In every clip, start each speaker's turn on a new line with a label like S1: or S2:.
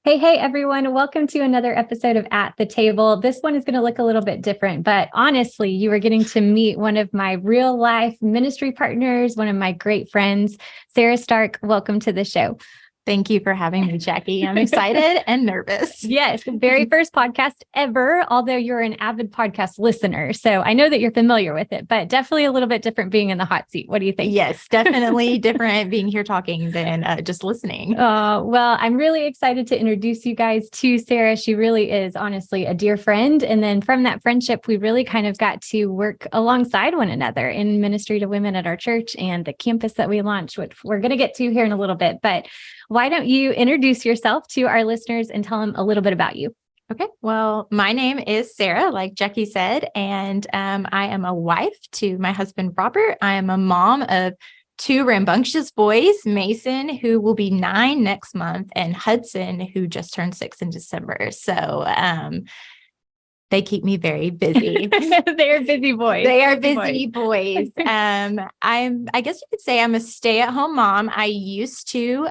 S1: Hey, everyone. Welcome to another episode of At the Table. This one is going to look a little bit different, but honestly, you are getting to meet one of my real life ministry partners, one of my great friends, Sarah Stark. Welcome to the show.
S2: Thank you for having me, Jackie. I'm excited and nervous.
S1: Yes, very first podcast ever, although you're an avid podcast listener. So I know that you're familiar with it, but definitely a little bit different being in the hot seat. What do you think?
S2: Yes, definitely different being here talking than just listening.
S1: Well, I'm really excited to introduce you guys to Sarah. She really is honestly a dear friend. And then from that friendship, we really kind of got to work alongside one another in ministry to women at our church and the campus that we launched, which we're going to get to here in a little bit. But why don't you introduce yourself to our listeners and tell them a little bit about you?
S2: Okay. Well, my name is Sarah, like Jackie said, and I am a wife to my husband, Robert. I am a mom of two rambunctious boys, Mason, who will be 9 next month, and Hudson, who just turned 6 in December. So they keep me very busy.
S1: They're busy boys.
S2: They are busy boys. I guess you could say I'm a stay-at-home mom. I used to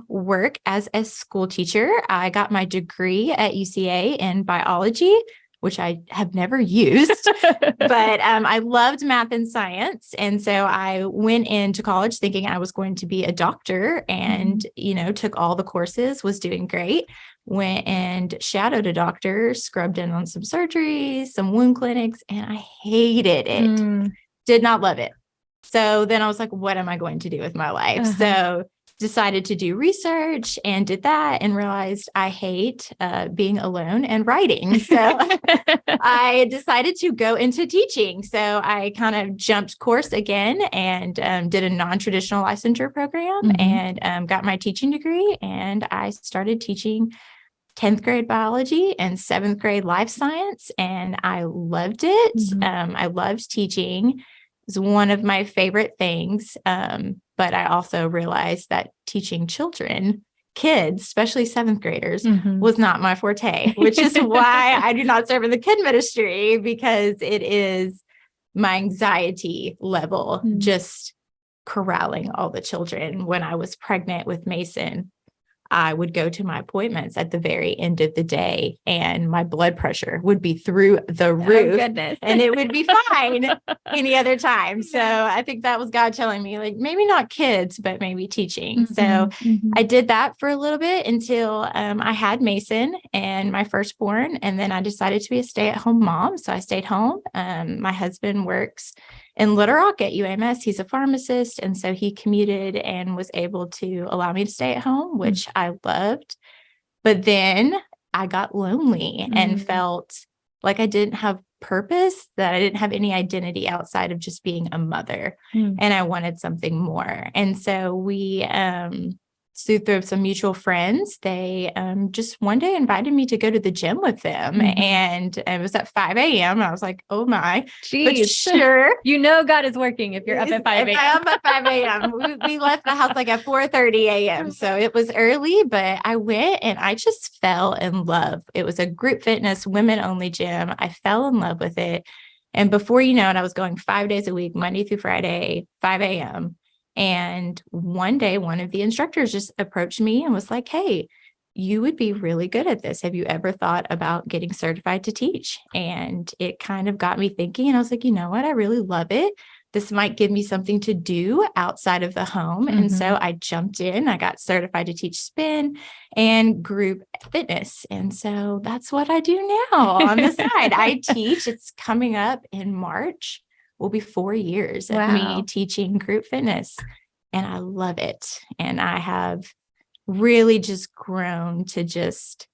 S2: work as a school teacher. I got my degree at UCA in biology, which I have never used, but I loved math and science. And so I went into college thinking I was going to be a doctor and, took all the courses, was doing great. Went and shadowed a doctor, scrubbed in on some surgeries, some wound clinics, and I hated it. Did not love it. So then I was like, what am I going to do with my life? So decided to do research and did that and realized I hate being alone and writing. So I decided to go into teaching. So I kind of jumped course again and did a non-traditional licensure program and got my teaching degree. And I started teaching 10th grade biology and 7th grade life science. And I loved it. I loved teaching. It was one of my favorite things. But I also realized that teaching kids, especially 7th graders, was not my forte, which is why I do not serve in the kid ministry, because it is my anxiety level, just corralling all the children. When I was pregnant with Mason, I would go to my appointments at the very end of the day and my blood pressure would be through the roof.
S1: Oh, goodness.
S2: And it would be fine any other time. So I think that was God telling me, like, maybe not kids, but maybe teaching. So I did that for a little bit until I had Mason and my firstborn. And then I decided to be a stay-at-home mom. So I stayed home. My husband works in Little Rock at UMS. He's a pharmacist. And so he commuted and was able to allow me to stay at home, which I loved. But then I got lonely and felt like I didn't have purpose, that I didn't have any identity outside of just being a mother. And I wanted something more. And so we, through some mutual friends, they just one day invited me to go to the gym with them. And it was at 5 a.m. I was like, oh my.
S1: Jeez.
S2: Sure.
S1: God is working if you're up at 5 a.m.
S2: I'm up at 5 a.m. We left the house like at 4:30 a.m. So it was early, but I went and I just fell in love. It was a group fitness, women only gym. I fell in love with it. And before you know it, I was going 5 days a week, Monday through Friday, 5 a.m. And one day, one of the instructors just approached me and was like, hey, you would be really good at this. Have you ever thought about getting certified to teach? And it kind of got me thinking. And I was like, you know what? I really love it. This might give me something to do outside of the home. And so I jumped in. I got certified to teach spin and group fitness. And so that's what I do now on the side. I teach. It's coming up in March. Will be 4 years of me teaching group fitness, and I love it. And I have really just grown to it's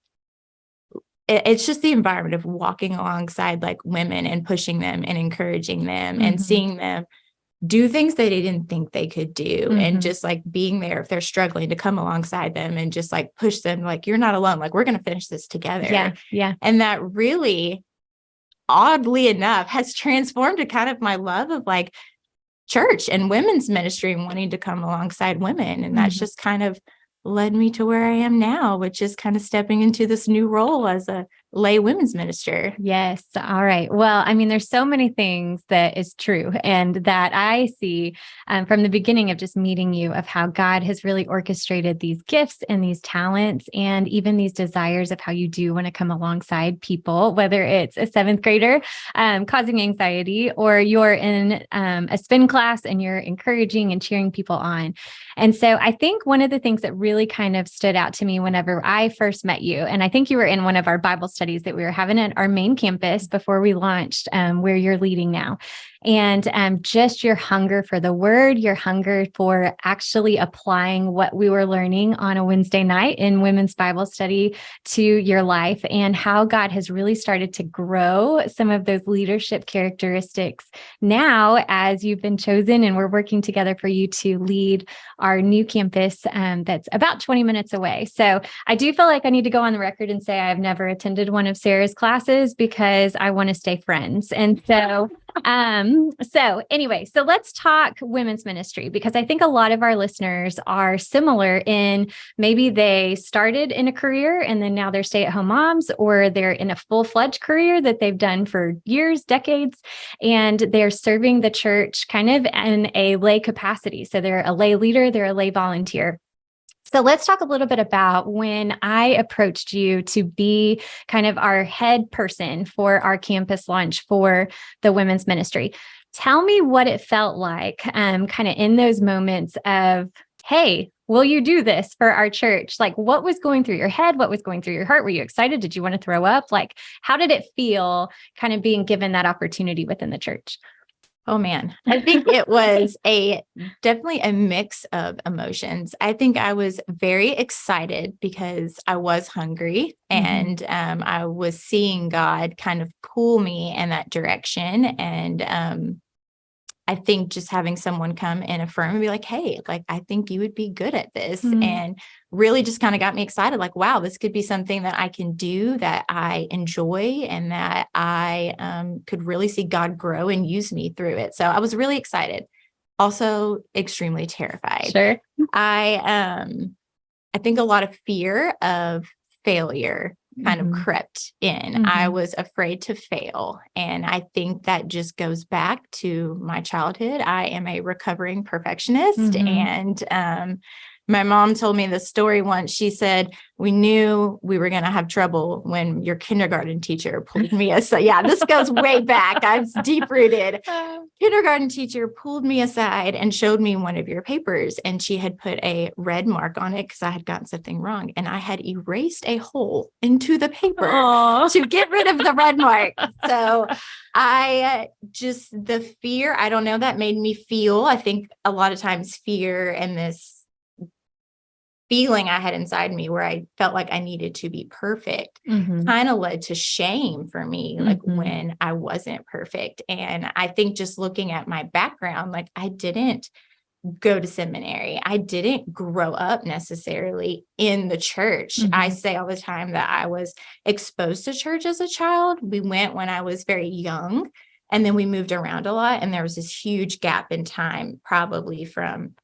S2: just the environment of walking alongside like women and pushing them and encouraging them and seeing them do things that they didn't think they could do. And just like being there if they're struggling, to come alongside them and just like push them, like, you're not alone. Like, we're going to finish this together.
S1: Yeah.
S2: And that really, oddly enough, has transformed to kind of my love of like church and women's ministry and wanting to come alongside women. And that's just kind of led me to where I am now, which is kind of stepping into this new role as a lay women's minister.
S1: Yes. All right. Well, I mean, there's so many things that is true and that I see from the beginning of just meeting you of how God has really orchestrated these gifts and these talents and even these desires of how you do want to come alongside people, whether it's a seventh grader causing anxiety or you're in a spin class and you're encouraging and cheering people on. And so I think one of the things that really kind of stood out to me whenever I first met you, and I think you were in one of our Bible studies that we were having at our main campus before we launched, where you're leading now. And just your hunger for the word, your hunger for actually applying what we were learning on a Wednesday night in women's Bible study to your life, and how God has really started to grow some of those leadership characteristics now as you've been chosen and we're working together for you to lead our new campus that's about 20 minutes away. So I do feel like I need to go on the record and say I've never attended one of Sarah's classes because I want to stay friends. And so so let's talk women's ministry, because I think a lot of our listeners are similar in maybe they started in a career and then now they're stay-at-home moms, or they're in a full-fledged career that they've done for years, decades, and they're serving the church kind of in a lay capacity. So they're a lay leader, they're a lay volunteer. So let's talk a little bit about when I approached you to be kind of our head person for our campus launch for the women's ministry. Tell me what it felt like kind of in those moments of, hey, will you do this for our church? Like, what was going through your head? What was going through your heart? Were you excited? Did you want to throw up? Like, how did it feel kind of being given that opportunity within the church?
S2: Oh man, I think it was definitely a mix of emotions. I think I was very excited because I was hungry and I was seeing God kind of pull me in that direction. And I think just having someone come and affirm and be like, hey, like, I think you would be good at this. And really just kind of got me excited. Like, wow, this could be something that I can do, that I enjoy, and that I could really see God grow and use me through it. So I was really excited. Also extremely terrified.
S1: Sure.
S2: I think a lot of fear of failure kind of crept in. I was afraid to fail. And I think that just goes back to my childhood. I am a recovering perfectionist. And my mom told me the story once. She said, we knew we were going to have trouble when your kindergarten teacher pulled me aside. Yeah, this goes way back. I'm deep rooted. Kindergarten teacher pulled me aside and showed me one of your papers. And she had put a red mark on it because I had gotten something wrong. And I had erased a hole into the paper to get rid of the red mark. So the fear, I don't know, that made me feel, I think a lot of times fear and this feeling I had inside me where I felt like I needed to be perfect kind of led to shame for me, like when I wasn't perfect. And I think just looking at my background, like I didn't go to seminary. I didn't grow up necessarily in the church. I say all the time that I was exposed to church as a child. We went when I was very young, and then we moved around a lot. And there was this huge gap in time, probably from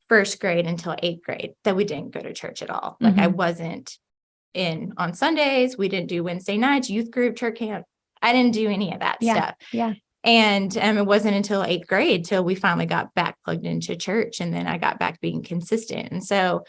S2: first grade until eighth grade, that we didn't go to church at all. Like I wasn't in on Sundays. We didn't do Wednesday nights, youth group, church camp. I didn't do any of that stuff.
S1: Yeah.
S2: And it wasn't until eighth grade till we finally got back plugged into church. And then I got back being consistent. And so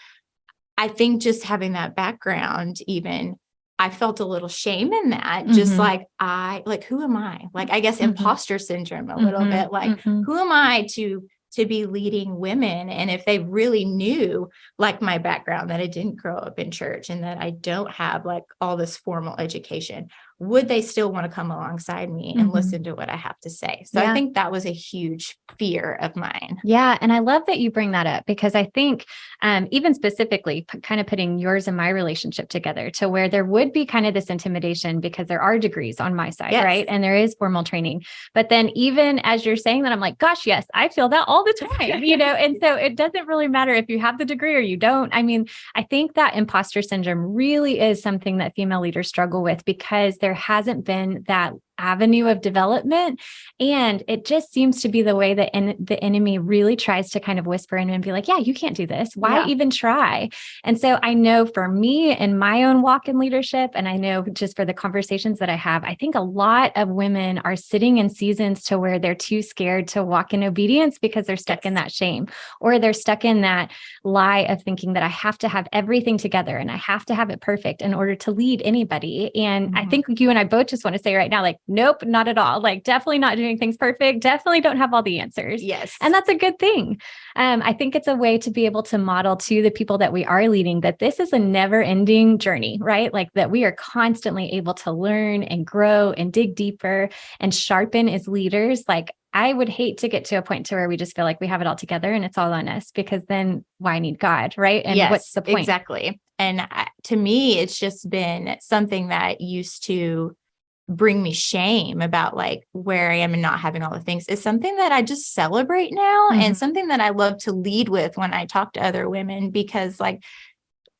S2: I think just having that background, even I felt a little shame in that, just like who am I? Like, I guess imposter syndrome a little bit, like, who am I to be leading women? And if they really knew like my background, that I didn't grow up in church and that I don't have like all this formal education, would they still want to come alongside me and listen to what I have to say? So I think that was a huge fear of mine.
S1: Yeah. And I love that you bring that up, because I think even specifically kind of putting yours and my relationship together to where there would be kind of this intimidation because there are degrees on my side, right? And there is formal training. But then even as you're saying that, I'm like, gosh, yes, I feel that all the time, and so it doesn't really matter if you have the degree or you don't. I mean, I think that imposter syndrome really is something that female leaders struggle with, because there hasn't been that avenue of development. And it just seems to be the way that the enemy really tries to kind of whisper in and be like, yeah, you can't do this. Why even try? And so I know for me in my own walk in leadership, and I know just for the conversations that I have, I think a lot of women are sitting in seasons to where they're too scared to walk in obedience because they're stuck in that shame, or they're stuck in that lie of thinking that I have to have everything together and I have to have it perfect in order to lead anybody. And I think you and I both just want to say right now, like, nope, not at all. Like, definitely not doing things perfect. Definitely don't have all the answers.
S2: Yes.
S1: And that's a good thing. I think it's a way to be able to model to the people that we are leading that this is a never ending journey, right? Like that we are constantly able to learn and grow and dig deeper and sharpen as leaders. Like, I would hate to get to a point to where we just feel like we have it all together and it's all on us, because then why need God, right? And what's the point?
S2: Exactly. And to me, it's just been something that used to bring me shame about like where I am and not having all the things. Is something that I just celebrate now, and something that I love to lead with when I talk to other women, because like,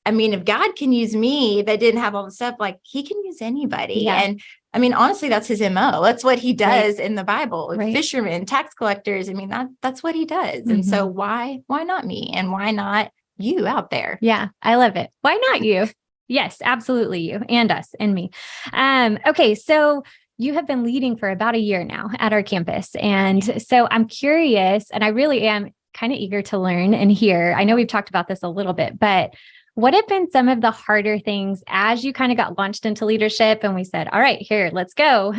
S2: I mean, if God can use me that didn't have all the stuff, like he can use anybody.
S1: Yeah.
S2: And I mean, honestly, that's his MO. That's what he does in the Bible. Fishermen, tax collectors. I mean, that's what he does. And so why not me? And why not you out there?
S1: Yeah, I love it. Why not you? Yes, absolutely. You and us and me. Okay. So you have been leading for about a year now at our campus. And so I'm curious, and I really am kind of eager to learn and hear. I know we've talked about this a little bit, but what have been some of the harder things as you kind of got launched into leadership and we said, all right, here, let's go.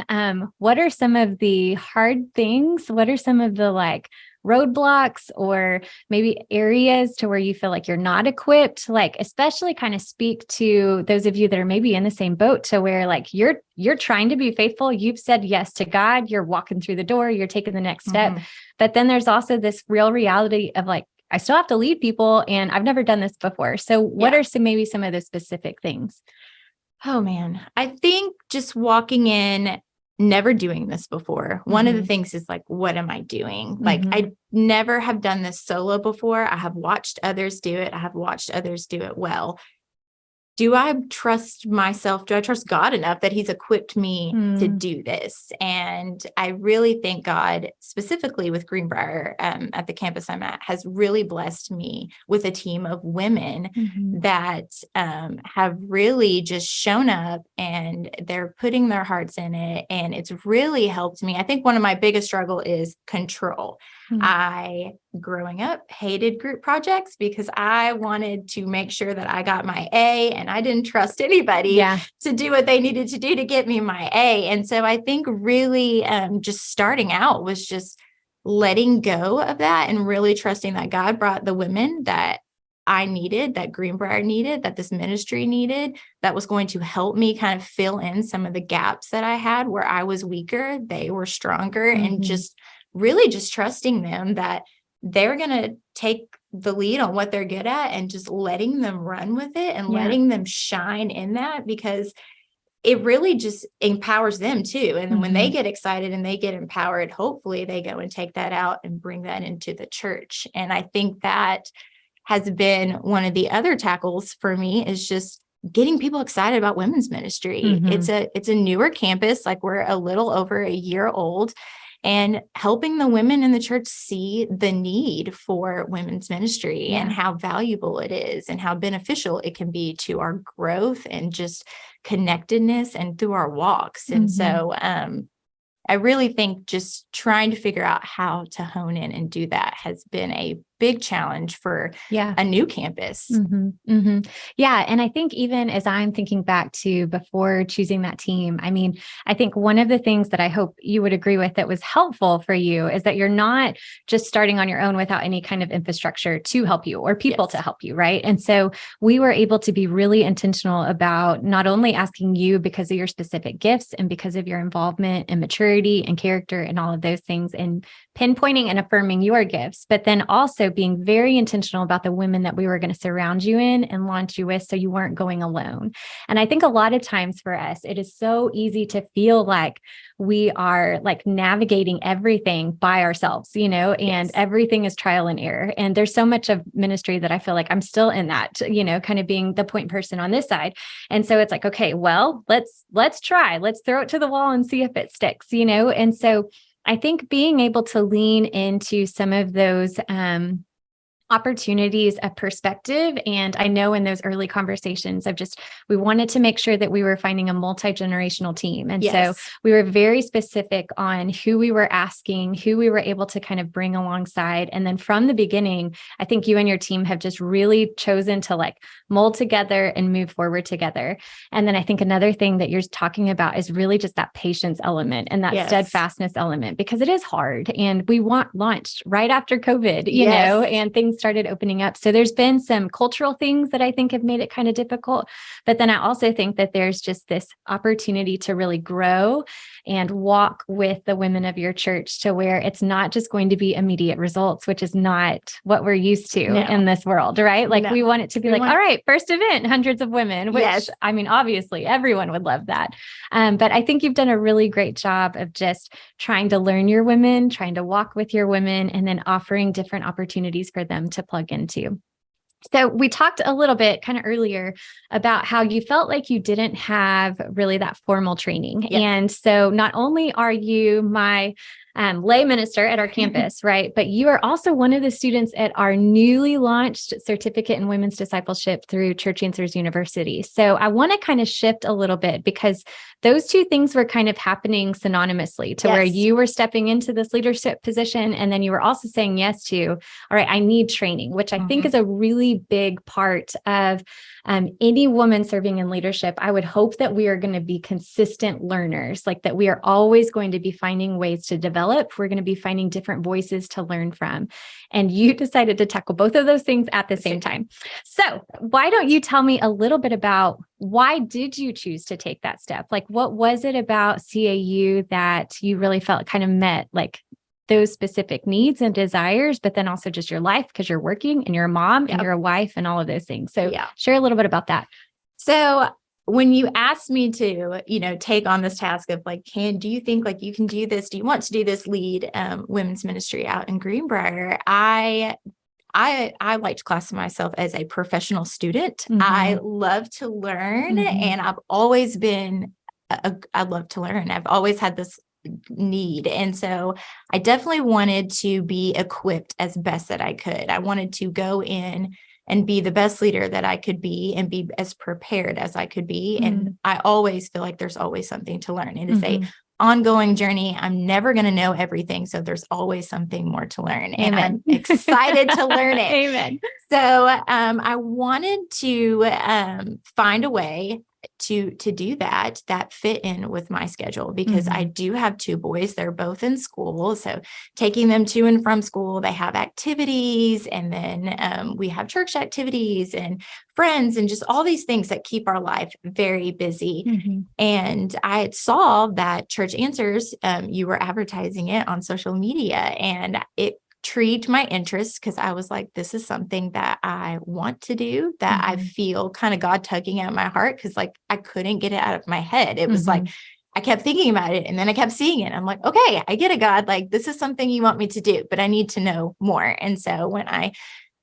S1: What are some of the hard things? What are some of the like roadblocks or maybe areas to where you feel like you're not equipped? Like, especially kind of speak to those of you that are maybe in the same boat, to where like you're trying to be faithful. You've said yes to God. You're walking through the door. You're taking the next step. But then there's also this real reality of like, I still have to lead people and I've never done this before. So what are maybe some of the specific things?
S2: Oh man, I think just walking in, never doing this before. One of the things is like, what am I doing? Like I never have done this solo before. I have watched others do it. I have watched others do it well. Do I trust myself? Do I trust God enough that he's equipped me to do this? And I really thank God, specifically with Greenbrier at the campus I'm at, has really blessed me with a team of women that have really just shown up and they're putting their hearts in it. And it's really helped me. I think one of my biggest struggle is control. I, growing up, hated group projects because I wanted to make sure that I got my A, and I didn't trust anybody to do what they needed to do to get me my A. And so I think really just starting out was just letting go of that and really trusting that God brought the women that I needed, that Greenbrier needed, that this ministry needed, that was going to help me kind of fill in some of the gaps that I had where I was weaker, they were stronger, and just really just trusting them that they're going to take the lead on what they're good at and just letting them run with it and letting them shine in that, because it really just empowers them too. And then when they get excited and they get empowered, hopefully they go and take that out and bring that into the church. And I think that has been one of the other tackles for me, is just getting people excited about women's ministry. It's a newer campus, like we're a little over a year old, and helping the women in the church see the need for women's ministry and how valuable it is and how beneficial it can be to our growth and just connectedness and through our walks. And so I really think just trying to figure out how to hone in and do that has been a big challenge for a new campus.
S1: Yeah. And I think even as I'm thinking back to before choosing that team, I mean, I think one of the things that I hope you would agree with that was helpful for you is that you're not just starting on your own without any kind of infrastructure to help you or people to help you, right? And so we were able to be really intentional about not only asking you because of your specific gifts and because of your involvement and maturity and character and all of those things, and pinpointing and affirming your gifts, but then also also being very intentional about the women that we were going to surround you in and launch you with, so you weren't going alone. And I think a lot of times for us, it is so easy to feel like we are like navigating everything by ourselves, and everything is trial and error. And there's so much of ministry that I feel like I'm still in that, kind of being the point person on this side. And so it's like, okay, well, let's try, let's throw it to the wall and see if it sticks, And so I think being able to lean into some of those, opportunities of perspective. And I know in those early conversations we wanted to make sure that we were finding a multi-generational team. And so we were very specific on who we were asking, who we were able to kind of bring alongside. And then from the beginning, I think you and your team have just really chosen to like mold together and move forward together. And then I think another thing that you're talking about is really just that patience element and that steadfastness element, because it is hard. And we launched right after COVID, and things started opening up. So there's been some cultural things that I think have made it kind of difficult. But then I also think that there's just this opportunity to really grow and walk with the women of your church to where it's not just going to be immediate results, which is not what we're used to in this world, right? Like we want it to be all right, first event, hundreds of women, which I mean, obviously everyone would love that. But I think you've done a really great job of just trying to learn your women, trying to walk with your women, and then offering different opportunities for them to plug into. So we talked a little bit kind of earlier about how you felt like you didn't have really that formal training. Yes. And so not only are you my lay minister at our campus, right? But you are also one of the students at our newly launched certificate in women's discipleship through Church Answers University. So I want to kind of shift a little bit, because those two things were kind of happening synonymously to where you were stepping into this leadership position. And then you were also saying yes to, all right, I need training, which I think is a really big part of any woman serving in leadership. I would hope that we are going to be consistent learners, like that we are always going to be finding ways to develop. We're going to be finding different voices to learn from. And you decided to tackle both of those things at the same time. So why don't you tell me a little bit about why did you choose to take that step? Like, what was it about CAU that you really felt kind of met like those specific needs and desires, but then also just your life, because you're working and you're a mom and you're a wife and all of those things. So share a little bit about that.
S2: So when you asked me to, take on this task of like, do you think like you can do this? Do you want to do this, lead women's ministry out in Greenbrier? I like to classify myself as a professional student. I love to learn, and I've always been, I love to learn. I've always had this need. And so I definitely wanted to be equipped as best that I could. I wanted to go in and be the best leader that I could be and be as prepared as I could be. And I always feel like there's always something to learn. It is a ongoing journey. I'm never going to know everything. So there's always something more to learn. And I'm excited to learn it.
S1: Amen.
S2: So I wanted to find a way to do that fit in with my schedule, because I do have two boys. They're both in school. So taking them to and from school, they have activities, and then we have church activities and friends and just all these things that keep our life very busy. And I saw that Church Answers, you were advertising it on social media, and it intrigued my interest, because I was like, this is something that I want to do, that I feel kind of God tugging at my heart, because like I couldn't get it out of my head. It was like I kept thinking about it, and then I kept seeing it. I'm like, okay, I get it, God. Like, this is something you want me to do, but I need to know more. And so when I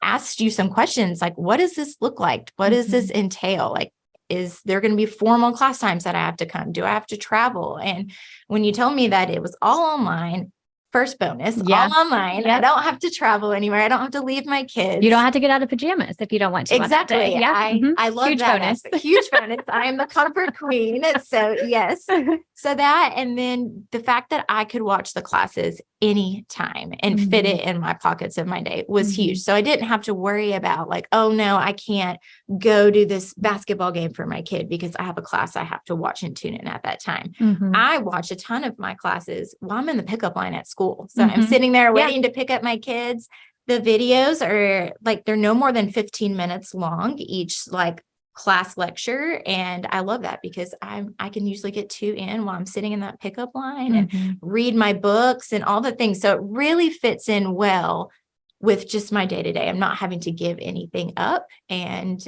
S2: asked you some questions, like, what does this look like? What does this entail? Like, is there going to be formal class times that I have to come? Do I have to travel? And when you told me that it was all online, first bonus, all online. I don't have to travel anywhere. I don't have to leave my kids.
S1: You don't have to get out of pajamas if you don't want to.
S2: Exactly. I love
S1: huge
S2: that.
S1: Bonus.
S2: Huge bonus. I am the comfort queen. So yes. So that, and then the fact that I could watch the classes anytime and fit it in my pockets of my day was huge. So I didn't have to worry about like, oh no, I can't go do this basketball game for my kid because I have a class I have to watch and tune in at that time. I watch a ton of my classes while I'm in the pickup line at school. So I'm sitting there waiting to pick up my kids. The videos are like, they're no more than 15 minutes long, each like class lecture. And I love that, because I can usually get 2 in while I'm sitting in that pickup line and read my books and all the things. So it really fits in well with just my day to day. I'm not having to give anything up. And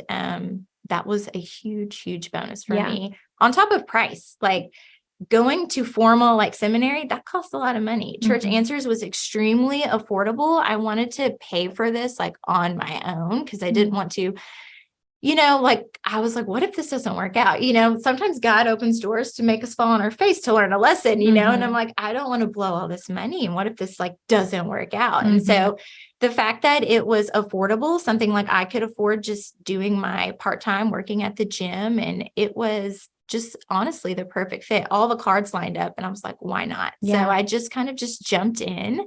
S2: that was a huge, huge bonus for me. On top of price, like going to formal like seminary, that costs a lot of money. Church Answers was extremely affordable. I wanted to pay for this like on my own because I didn't want to, like I was like, what if this doesn't work out? Sometimes God opens doors to make us fall on our face to learn a lesson, and I'm like, I don't want to blow all this money. And what if this like doesn't work out? And so the fact that it was affordable, something like I could afford just doing my part-time working at the gym. And it was just honestly the perfect fit. All the cards lined up and I was like, why not? So I just kind of just jumped in.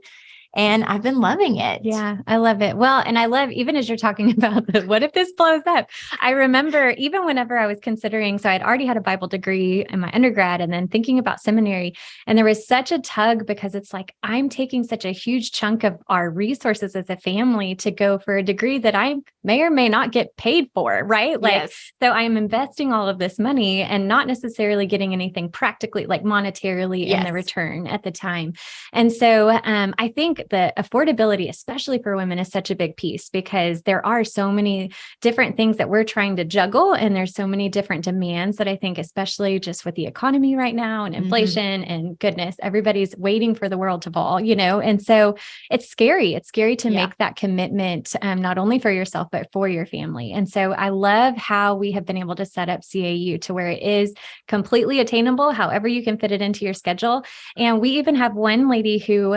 S2: And I've been loving it.
S1: Yeah, I love it. Well, and I love, even as you're talking about what if this blows up? I remember even whenever I was considering, so I'd already had a Bible degree in my undergrad and then thinking about seminary, and there was such a tug because it's like, I'm taking such a huge chunk of our resources as a family to go for a degree that I may or may not get paid for, right? Like, so I'm investing all of this money and not necessarily getting anything practically, like monetarily in the return at the time. And so I think the affordability, especially for women, is such a big piece because there are so many different things that we're trying to juggle. And there's so many different demands that I think, especially just with the economy right now and inflation and goodness, everybody's waiting for the world to fall, and so it's scary. It's scary to make that commitment, not only for yourself, but for your family. And so I love how we have been able to set up CAU to where it is completely attainable, however you can fit it into your schedule. And we even have one lady who,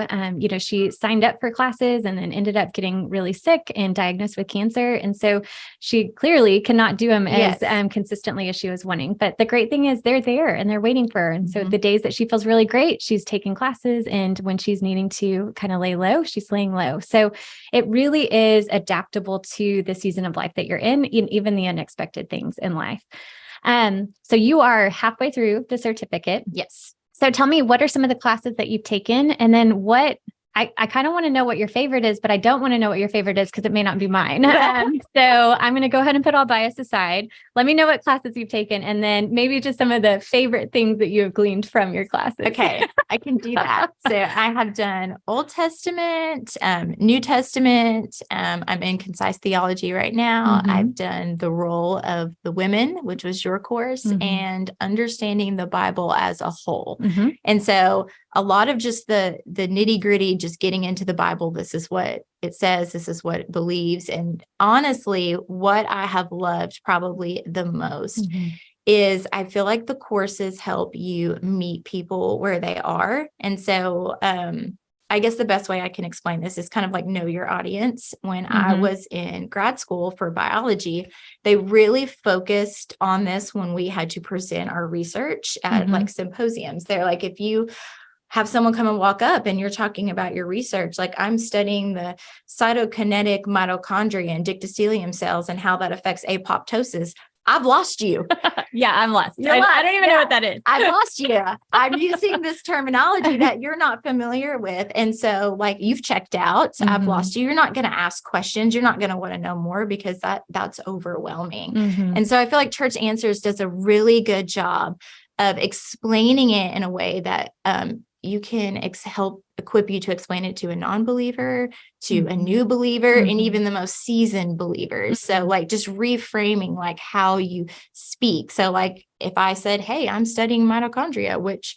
S1: she signed up for classes and then ended up getting really sick and diagnosed with cancer. And so she clearly cannot do them as consistently as she was wanting. But the great thing is they're there and they're waiting for her. And so the days that she feels really great, she's taking classes. And when she's needing to kind of lay low, she's laying low. So it really is adaptable to the season of life that you're in, even the unexpected things in life. So you are halfway through the certificate.
S2: Yes.
S1: So tell me, what are some of the classes that you've taken? And then I kind of want to know what your favorite is, but I don't want to know what your favorite is because it may not be mine. So I'm going to go ahead and put all bias aside. Let me know what classes you've taken, and then maybe just some of the favorite things that you have gleaned from your classes.
S2: Okay, I can do that. So I have done Old Testament, New Testament. I'm in concise theology right now. I've done the role of the women, which was your course, and understanding the Bible as a whole. And so a lot of just the nitty gritty, just getting into the Bible. This is what it says. This is what it believes. And honestly, what I have loved probably the most is I feel like the courses help you meet people where they are. And so I guess the best way I can explain this is kind of like know your audience. When I was in grad school for biology, they really focused on this when we had to present our research at like symposiums. They're like, if you have someone come and walk up and you're talking about your research, like I'm studying the cytokinetic mitochondria and dictyostelium cells and how that affects apoptosis, I've lost you.
S1: I'm lost.
S2: I
S1: don't even know what that is.
S2: I've lost you. I'm using this terminology that you're not familiar with. And so like you've checked out, I've lost you. You're not going to ask questions. You're not going to want to know more because that's overwhelming. And so I feel like Church Answers does a really good job of explaining it in a way that you can help equip you to explain it to a non-believer, to a new believer, and even the most seasoned believers. So like just reframing like how you speak. So like if I said, hey, I'm studying mitochondria, which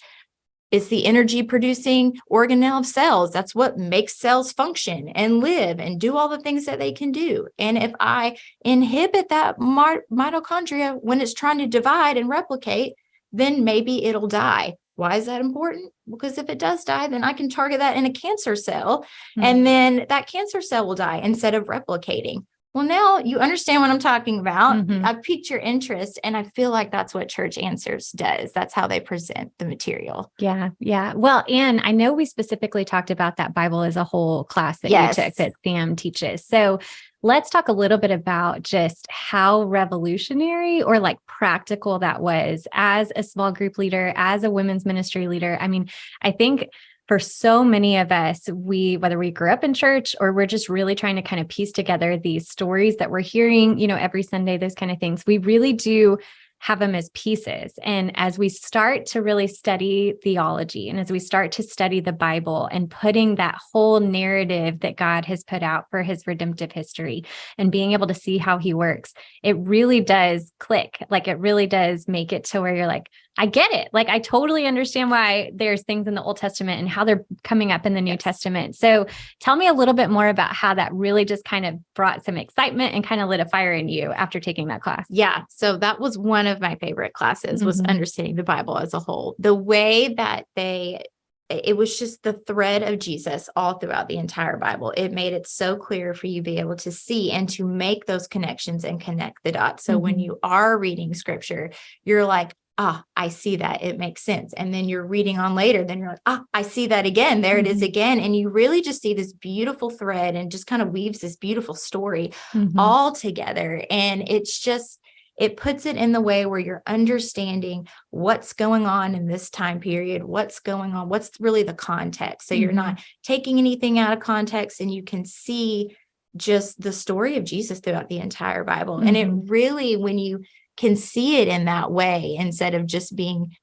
S2: is the energy producing organelle of cells. That's what makes cells function and live and do all the things that they can do. And if I inhibit that mitochondria when it's trying to divide and replicate, then maybe it'll die. Why is that important? Because if it does die, then I can target that in a cancer cell, and then that cancer cell will die instead of replicating. Well, now you understand what I'm talking about. I've piqued your interest, and I feel like that's what Church Answers does. That's how they present the material.
S1: Yeah. Well, and I know we specifically talked about that Bible as a whole class that you took that Sam teaches. So let's talk a little bit about just how revolutionary or like practical that was as a small group leader, as a women's ministry leader. I mean, I think for so many of us, whether we grew up in church or we're just really trying to kind of piece together these stories that we're hearing, every Sunday, those kind of things, we really do have them as pieces. And as we start to really study theology, and as we start to study the Bible and putting that whole narrative that God has put out for his redemptive history and being able to see how he works, it really does click. Like it really does make it to where you're like, I get it. Like, I totally understand why there's things in the Old Testament and how they're coming up in the New Testament. So tell me a little bit more about how that really just kind of brought some excitement and kind of lit a fire in you after taking that class.
S2: Yeah. So that was one of my favorite classes, was understanding the Bible as a whole. The way that it was just the thread of Jesus all throughout the entire Bible. It made it so clear for you to be able to see and to make those connections and connect the dots. So when you are reading scripture, you're like, I see that. It makes sense. And then you're reading on later, then you're like, I see that again. There it is again. And you really just see this beautiful thread and just kind of weaves this beautiful story all together. And it puts it in the way where you're understanding what's going on in this time period, what's going on, what's really the context. So you're not taking anything out of context, and you can see just the story of Jesus throughout the entire Bible. And it really, when you can see it in that way, instead of just being,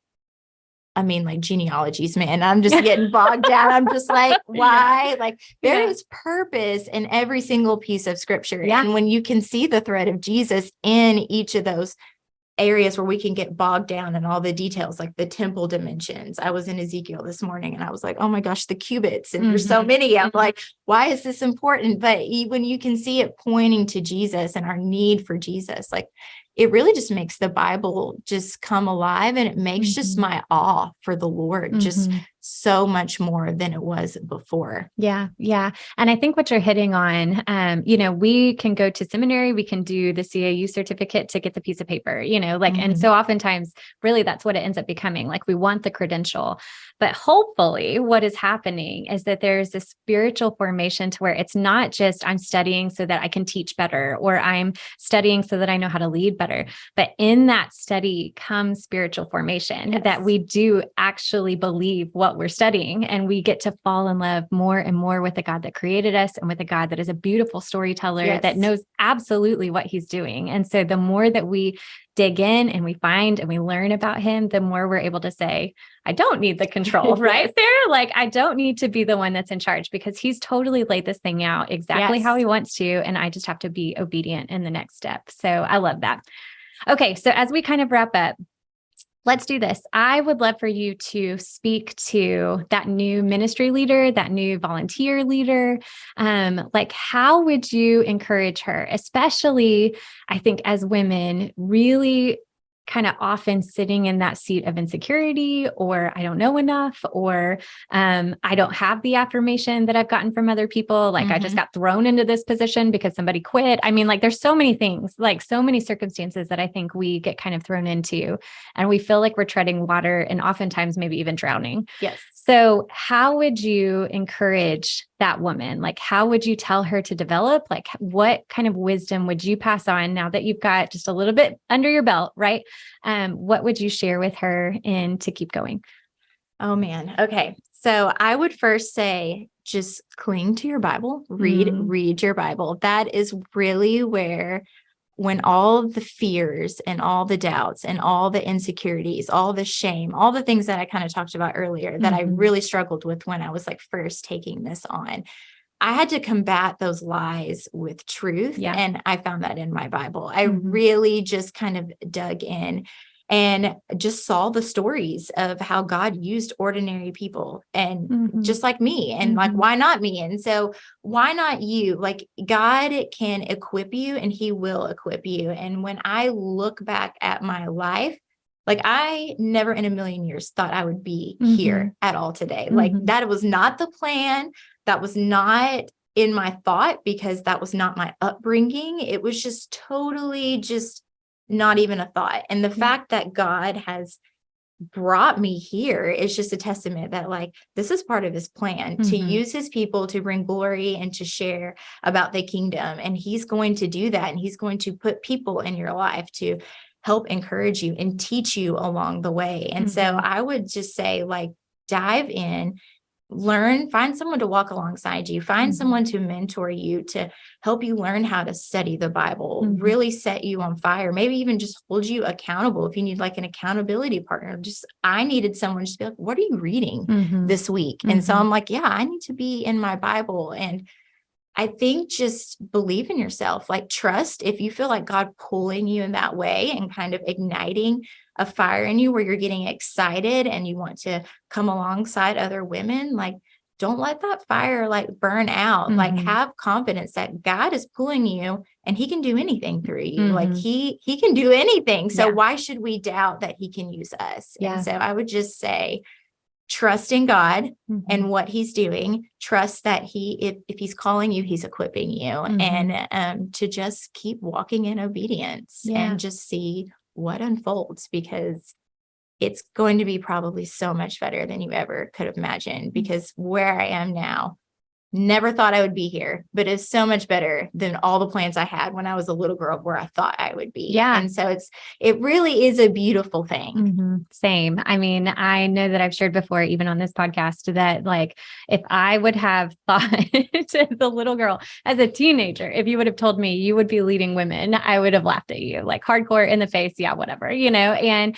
S2: like genealogies, man, I'm just getting bogged down. I'm just like, why? Like there is purpose in every single piece of scripture. And when you can see the thread of Jesus in each of those areas where we can get bogged down in all the details, like the temple dimensions. I was in Ezekiel this morning and I was like, oh my gosh, the cubits, and there's so many. I'm like, why is this important? But when you can see it pointing to Jesus and our need for Jesus, like it really just makes the Bible just come alive, and it makes just my awe for the Lord just so much more than it was before.
S1: Yeah. Yeah. And I think what you're hitting on, we can go to seminary, we can do the CAU certificate to get the piece of paper, and so oftentimes really that's what it ends up becoming. Like we want the credential, but hopefully what is happening is that there's this spiritual formation to where it's not just I'm studying so that I can teach better, or I'm studying so that I know how to lead better, but in that study comes spiritual formation, that we do actually believe what we're studying, and we get to fall in love more and more with the God that created us, and with a God that is a beautiful storyteller that knows absolutely what he's doing. And so the more that we dig in and we find and we learn about him, the more we're able to say, I don't need the control, right, Sarah? Like, I don't need to be the one that's in charge, because he's totally laid this thing out exactly how he wants to. And I just have to be obedient in the next step. So I love that. Okay. So as we kind of wrap up, let's do this. I would love for you to speak to that new ministry leader, that new volunteer leader. Like, how would you encourage her, especially, I think, as women, really kind of often sitting in that seat of insecurity, or I don't know enough, or I don't have the affirmation that I've gotten from other people. Like I just got thrown into this position because somebody quit. Like there's so many things, like so many circumstances that I think we get kind of thrown into, and we feel like we're treading water and oftentimes maybe even drowning.
S2: Yes.
S1: So how would you encourage that woman? Like, how would you tell her to develop? Like, what kind of wisdom would you pass on now that you've got just a little bit under your belt, right? What would you share with her and to keep going?
S2: Oh man. Okay. So I would first say, just cling to your Bible, read your Bible. That is really where, when all the fears and all the doubts and all the insecurities, all the shame, all the things that I kind of talked about earlier that I really struggled with when I was like first taking this on, I had to combat those lies with truth.
S1: Yeah.
S2: And I found that in my Bible. I really just kind of dug in and just saw the stories of how God used ordinary people, and just like me, and like, why not me? And so why not you? Like, God can equip you, and he will equip you. And when I look back at my life, like I never in a million years thought I would be here at all today. Like that was not the plan. That was not in my thought, because that was not my upbringing. It was just totally just not even a thought. And the fact that God has brought me here is just a testament that like, this is part of his plan to use his people to bring glory and to share about the kingdom. And he's going to do that. And he's going to put people in your life to help encourage you and teach you along the way. And so I would just say, like, dive in, find someone to walk alongside you, find someone to mentor you, to help you learn how to study the Bible, really set you on fire, maybe even just hold you accountable. If you need like an accountability partner, I needed someone just to be like, what are you reading this week? And so I'm like, yeah, I need to be in my Bible. And I think just believe in yourself, like trust if you feel like God pulling you in that way and kind of igniting a fire in you where you're getting excited and you want to come alongside other women, like don't let that fire like burn out. Like have confidence that God is pulling you and he can do anything through you. Like he can do anything. So why should we doubt that he can use us? And so I would just say, trust in God and what he's doing. Trust that if he's calling you, he's equipping you, and to just keep walking in obedience and just see what unfolds, because it's going to be probably so much better than you ever could have imagined, because where I am now, never thought I would be here, but it's so much better than all the plans I had when I was a little girl where I thought I would be. Yeah. And so it really is a beautiful thing.
S1: Same. I mean, I know that I've shared before, even on this podcast, that like, if I would have thought as a little girl, as a teenager, if you would have told me you would be leading women, I would have laughed at you like hardcore in the face. Yeah, whatever, and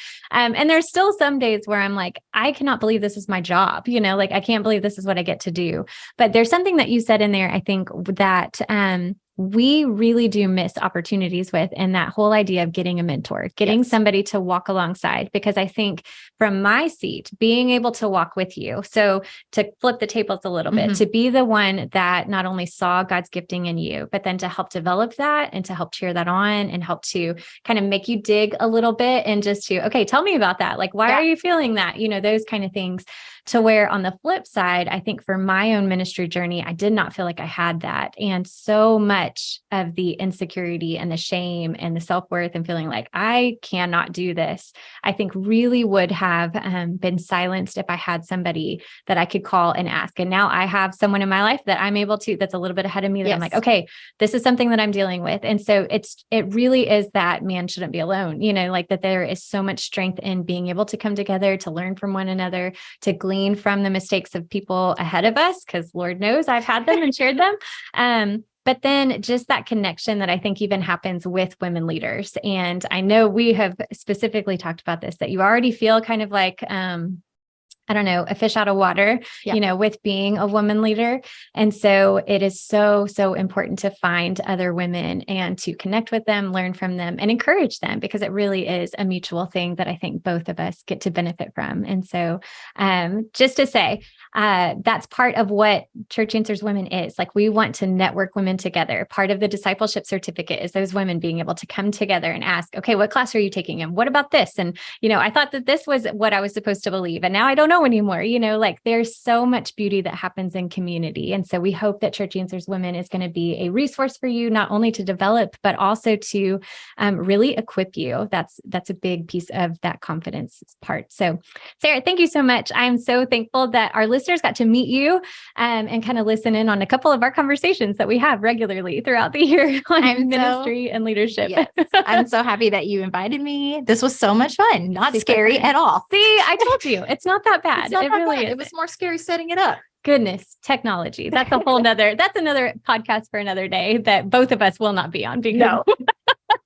S1: there's still some days where I'm like, I cannot believe this is my job, like, I can't believe this is what I get to do. But there's something that you said in there, I think that we really do miss opportunities with, and that whole idea of getting a mentor, getting somebody to walk alongside, because I think from my seat, being able to walk with you. So to flip the tables a little bit, to be the one that not only saw God's gifting in you, but then to help develop that and to help cheer that on and help to kind of make you dig a little bit and just to, okay, tell me about that. Like, why are you feeling that? Those kind of things. To where on the flip side, I think for my own ministry journey, I did not feel like I had that. And so much of the insecurity and the shame and the self-worth and feeling like I cannot do this, I think really would have been silenced if I had somebody that I could call and ask. And now I have someone in my life that I'm able to, that's a little bit ahead of me, that I'm like, okay, this is something that I'm dealing with. And so it really is that man shouldn't be alone, like that there is so much strength in being able to come together, to learn from one another, to glean from the mistakes of people ahead of us, because Lord knows I've had them and shared them. But then just that connection that I think even happens with women leaders. And I know we have specifically talked about this, that you already feel kind of like, I don't know, a fish out of water, with being a woman leader. And so it is so, so important to find other women and to connect with them, learn from them, and encourage them, because it really is a mutual thing that I think both of us get to benefit from. And so just to say, that's part of what Church Answers Women is. Like, we want to network women together. Part of the discipleship certificate is those women being able to come together and ask, okay, what class are you taking? And what about this? And, I thought that this was what I was supposed to believe, and now I don't know anymore. Like, there's so much beauty that happens in community. And so we hope that Church Answers Women is going to be a resource for you, not only to develop, but also to really equip you. That's a big piece of that confidence part. So Sarah, thank you so much. I'm so thankful that our listeners got to meet you and kind of listen in on a couple of our conversations that we have regularly throughout the year on ministry and leadership.
S2: Yes, I'm so happy that you invited me. This was so much fun. Not scary at all.
S1: See, I told you, it's not that bad. It really is.
S2: It was more scary setting it up.
S1: Goodness, technology. That's that's another podcast for another day that both of us will not be on, because
S2: no,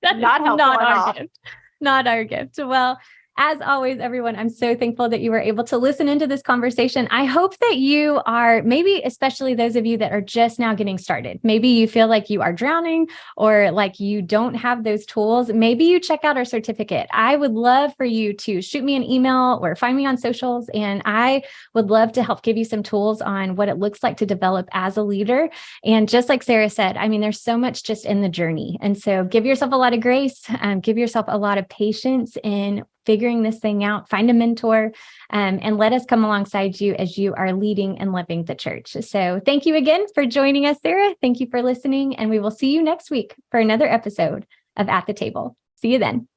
S1: that's
S2: not helpful
S1: not
S2: at
S1: our
S2: all.
S1: gift. Not our gift. Well, as always, everyone, I'm so thankful that you were able to listen into this conversation. I hope that you are, maybe especially those of you that are just now getting started. Maybe you feel like you are drowning, or like you don't have those tools. Maybe you check out our certificate. I would love for you to shoot me an email or find me on socials, and I would love to help give you some tools on what it looks like to develop as a leader. And just like Sarah said, I mean, there's so much just in the journey. And so give yourself a lot of grace, give yourself a lot of patience in figuring this thing out. Find a mentor, and let us come alongside you as you are leading and loving the church. So thank you again for joining us, Sarah. Thank you for listening, and we will see you next week for another episode of At the Table. See you then.